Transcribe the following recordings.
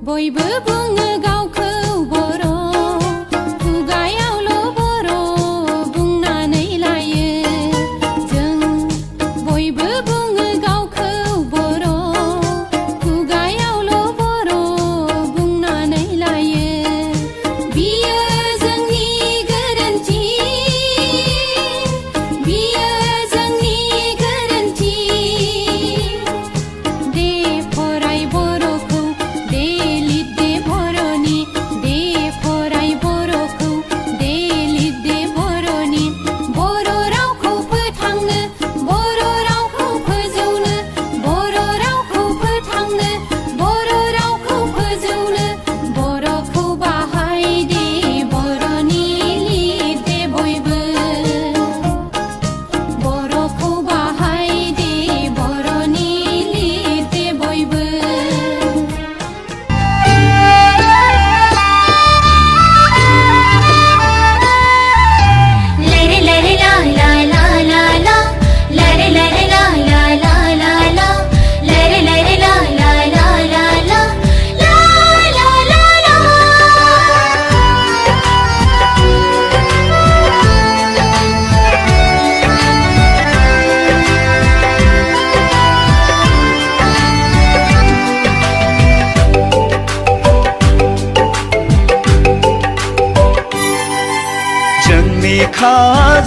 बयबो बुङो गावखौ बर' खुगायावल' बर' बुंनानै लायो जों बयबो बुङो गावखौ बर' खुगायावल' बर' बुंनानै लायो बियो जोंनि गोरोन्थि बियो जोंनि गोरोन्थि दे फराय बर'खौ दे लिरदे बर'नि दे फराय बर'खौ दे लिरदे बर'नि बर' रावखौ फोथांनो बर' रावखौ फोजौनो बर' रावखौ फोथांनो बर' रावखौ फोजौनो बर'खौ बाहायदे बर'नि लिरदे बयबो बर'खौ बाहायदे बर'नि लिरदे बयबो लरे लरे ला ला ला ला ला लरे लरे ला ला ला ला ला लरे लरे ला ला ला ला ला ला ला ला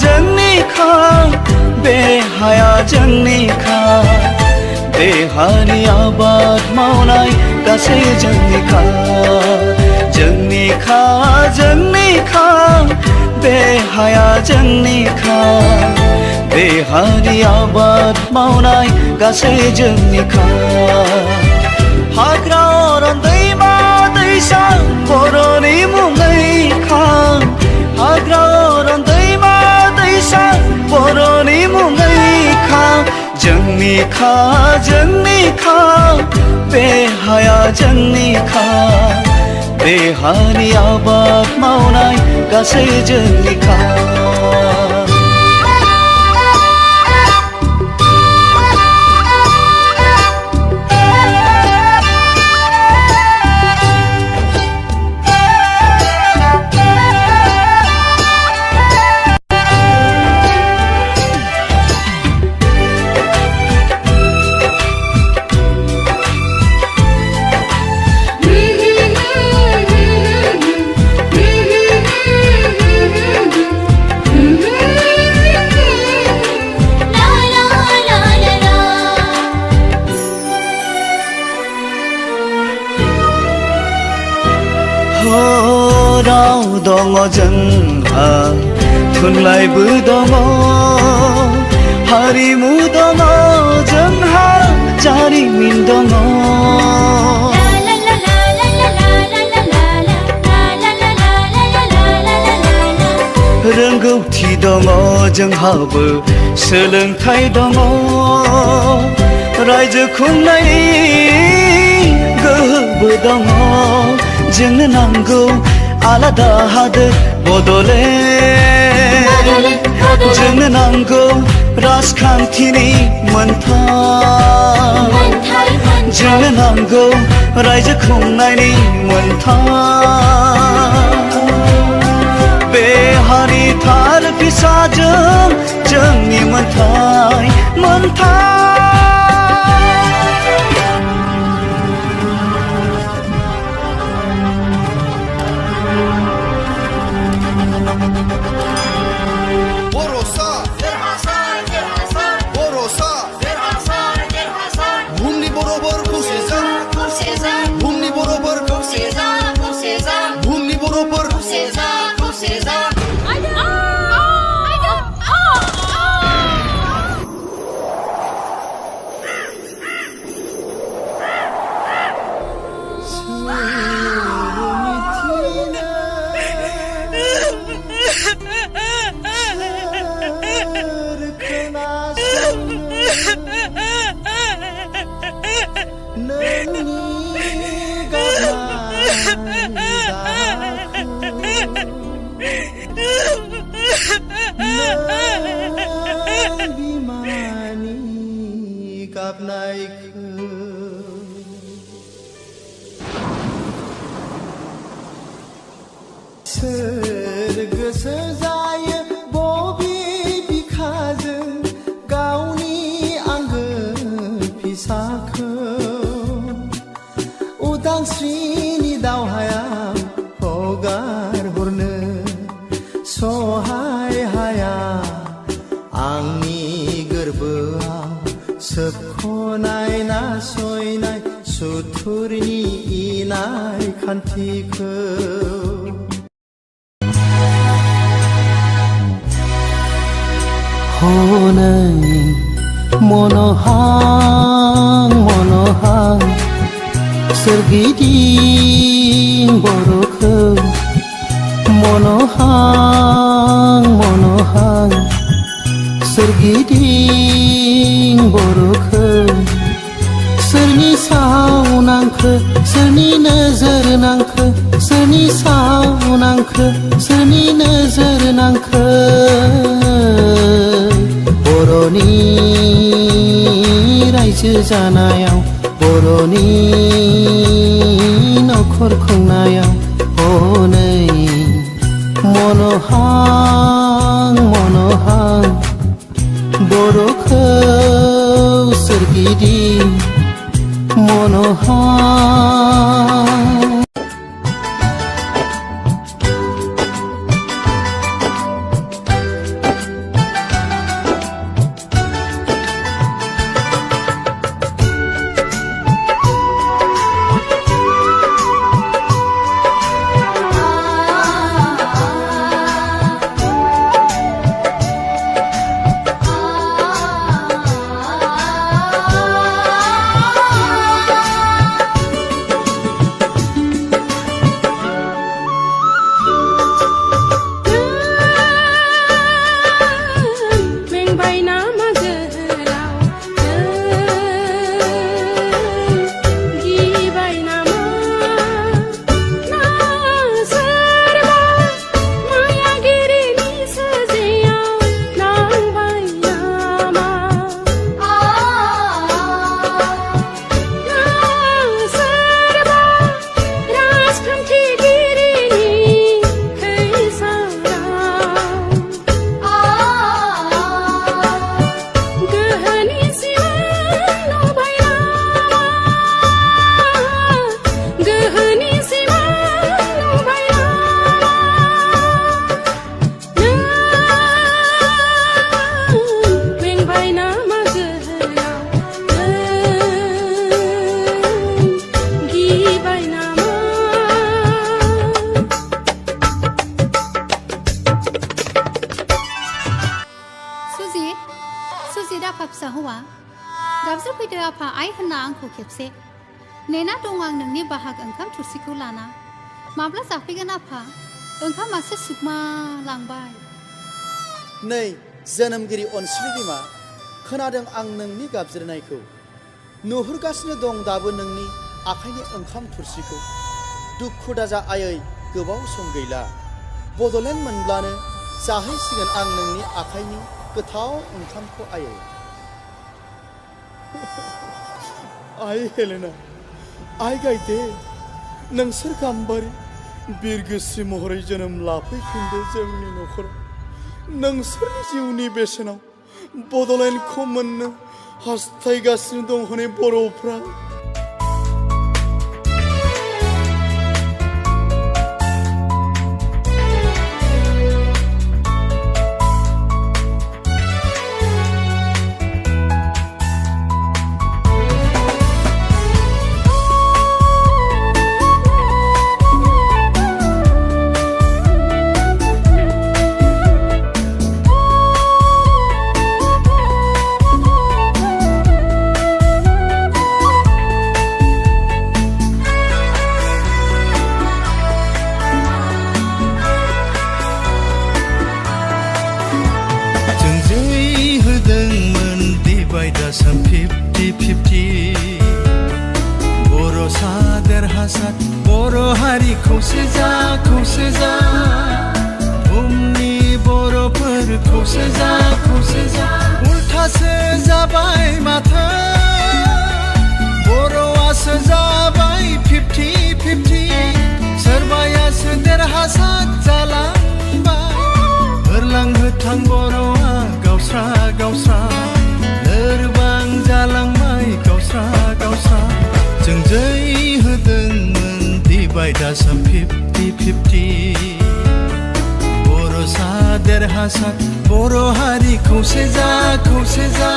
जोंनि खा बे हाया जोंनि खा देहानि आबाद मावनाय गासै जोंनि खा बे हाया जोंनि खा देहानि आबाद मावनाय गासै जोंनि खा हाग्रा अरन दैमा दैसा बर'नि मुङै खा हाग्रा अरन दैमा दैसा बर'नि मुङै खा जोंनि खा बे हाया जोंनि खा देहानि आबाद मावनाय गासै जोंनि खा राव दङ जोंहा थुनलाइबो दङ हारिमु दङ जोंहा जारिमिन दङ रोंगौथि दङ जोंहाबो सोलोंथाइ दङ रायजो खुंनायनि गोहोबो दङ जोंनो नांगौ आलादा हादोर बड'लेण्ड जोंनो नांगौ राजखान्थिनि मोनथाय जोंनो नांगौ रायजो खुंनायनि मोनथाय बे हारि थार फिसाजों जोंनि मोनथाय गाबनायखौ गोसो जायो बबे बिखाजों गावनि आंगो फिसाखौ उदांस्रिनि दावहायाव हगार हरनो सहाय हाया आंनि गोरबोआव सोबख'नाय नासयनाय सुथुरनि इनाय खान्थिखौ हनै मन'हां सोरगिदिं बर'खौ मन'हां सोरगिदिं बर'खौ सोरनि साव नांखो सोरनि नोजोर नांखो सोरनि साव नांखो सोरनि नोजोर नांखो बर'नि रायजो जानायाव बर'नि नखर खुंनायाव हनै मन'हां बर'खौ सोरगिदिं मन'हां फिसा हौवा गाबज्रिफैदो आफा आइ होनना आंखौ खेबसे नेना दं आं नोंनि बाहाग ओंखाम थुरसिखौ लाना माब्ला जाफैगोन आफा ओंखामासो सुगमा लांबाय नै जोनोमगिरि अनसुलि बिमा खोनादों आं नोंनि गाबज्रिनायखौ नुहुरगासिनो दं दाबो नोंनि आखाइनि ओंखाम थुरसिखौ दुखु दाजा आयै गोबाव सम गैला बडलेण्ड मोनब्लानो जाहैसिगोन आं नोंनि आखाइनि गोथाव ओंखामखौ आयै आइ हेलेना आइ गायदे नोंसोर गाम्बारि बिरगोस्रि महरै जोनोम लाफैफिनदो जोंनि न'खराव नोंसोरनि जिउनि बेसेनाव बडलेण्डखौ मोननो हास्थायगासिनो दं हनै बर'फ्रा बर' हारि खौसे जा बुहुमनि बर'फोर खौसे जा उल्थासो जाबाय माथो बर'आसो जाबाय 50-50 सोरबायासो देरहासार जालांबाय दिबाय दासान 50-50 बर'सा देरहासार बर' हारि खौसे जा खौसे जा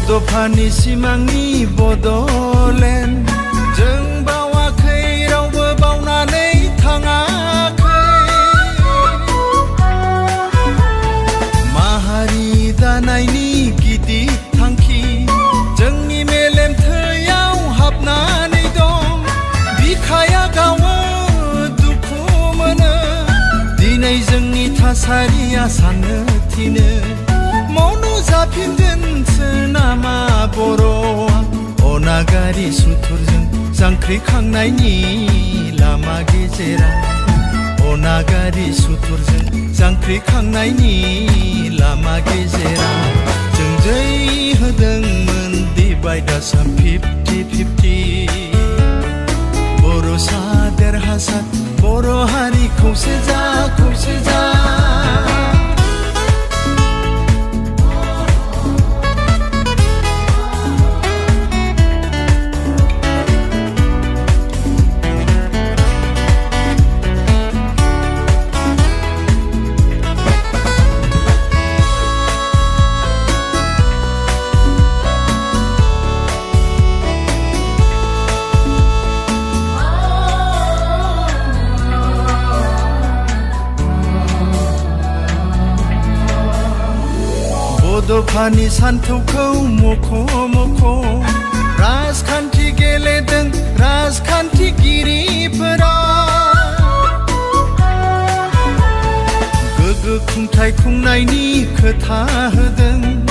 बड'फानि सिमांनि बड'लेण्ड जों बावाखै रावबो बावनानै थाङाखै माहारि दानायनि गिदिर थांखि जोंनि मेलेम थैयाव हाबनानै दं बिखाया गावो दुखु मोनो दिनै जोंनि थासारिया साननो थिनो मौन जाफिनगोनसो नामा बर'आ अनागारि सुथुरजों जांख्रिखांनायनि लामा गेजेराव अनागारि सुथुरजों जांख्रिखांनायनि लामा गेजेराव जों जै होदोंमोन दिबाय दासान 50-50 बर'सा देरहासार बर' हारि खौसे जा खौसे जा बड'फानि सान्थौखौ मख' मख' राजखान्थि गेलेदों राजखान्थिगिरिफोरा गोग्गो खुंथाय खुंनायनि खोथा होदों